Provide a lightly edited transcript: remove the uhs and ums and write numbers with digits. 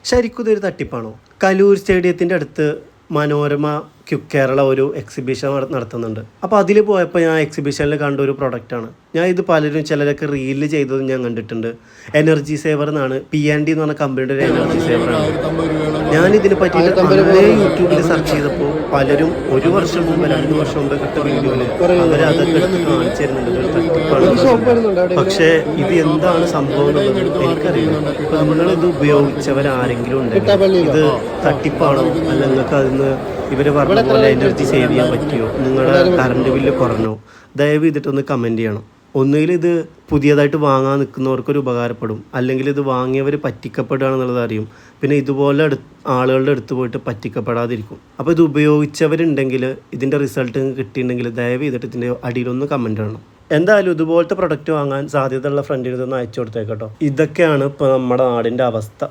ശരിക്കും ഇതൊരു തട്ടിപ്പാണോ? കലൂർ സ്റ്റേഡിയത്തിൻ്റെ അടുത്ത് മനോരമ കേരള ഒരു എക്സിബിഷൻ നടത്തുന്നുണ്ട്. അപ്പോൾ അതിൽ പോയപ്പോൾ ഞാൻ എക്സിബിഷനിൽ കണ്ട ഒരു പ്രൊഡക്റ്റാണ്. ഞാൻ ഇത് ചിലരൊക്കെ റീലിൽ ചെയ്തതും ഞാൻ കണ്ടിട്ടുണ്ട്. എനർജി സേവർ എന്നാണ്, PND എന്ന് പറഞ്ഞ കമ്പനിയുടെ ഒരു എനർജി സേവറാണ്. ഞാനിതിനെ പറ്റിയിട്ട് വളരെ യൂട്യൂബിൽ സെർച്ച് ചെയ്തപ്പോൾ പലരും 1 വർഷം മുമ്പ് 2 വർഷം മുമ്പ് കിട്ട വീഡിയോയിൽ അവരതൊക്കെ എടുത്ത് കാണിച്ചു തരുന്നുണ്ട് ഒരു തട്ടിപ്പാണ്. പക്ഷേ ഇത് എന്താണ് സംഭവം എന്നുള്ളത് എനിക്കറിയില്ല. ഇപ്പോൾ നിങ്ങളിത് ഉപയോഗിച്ചവരാരെങ്കിലും ഉണ്ടെങ്കിൽ ഇത് തട്ടിപ്പാണോ, അല്ല നിങ്ങൾക്ക് അതിന് ഇവർ പറഞ്ഞ പോലെ എനർജി സേവ് ചെയ്യാൻ പറ്റിയോ, നിങ്ങളുടെ കറണ്ട് ബില്ല് കുറഞ്ഞോ, ദയവ് ചെയ്തിട്ടൊന്ന് കമൻറ്റ് ചെയ്യണം. ഒന്നുകിൽ ഇത് പുതിയതായിട്ട് വാങ്ങാൻ നിൽക്കുന്നവർക്കൊരു ഉപകാരപ്പെടും, അല്ലെങ്കിൽ ഇത് വാങ്ങിയവർ പറ്റിക്കപ്പെടുകയാണെന്നുള്ളത് അറിയും. പിന്നെ ഇതുപോലെ ആളുകളുടെ അടുത്ത് പോയിട്ട് പറ്റിക്കപ്പെടാതിരിക്കും. അപ്പോൾ ഇത് ഉപയോഗിച്ചവരുണ്ടെങ്കിൽ, ഇതിൻ്റെ റിസൾട്ട് കിട്ടിയിട്ടുണ്ടെങ്കിൽ ദയവ് ചെയ്തിട്ട് ഇതിൻ്റെ അടിയിലൊന്ന് കമൻറ്റ് ചെയ്യണം. എന്തായാലും ഇതുപോലത്തെ പ്രൊഡക്റ്റ് വാങ്ങാൻ സാധ്യതയുള്ള ഫ്രണ്ടിന് ഇതൊന്ന് അയച്ചു കൊടുത്തേക്കട്ടോ. ഇതൊക്കെയാണ് ഇപ്പോൾ നമ്മുടെ നാടിൻ്റെ അവസ്ഥ.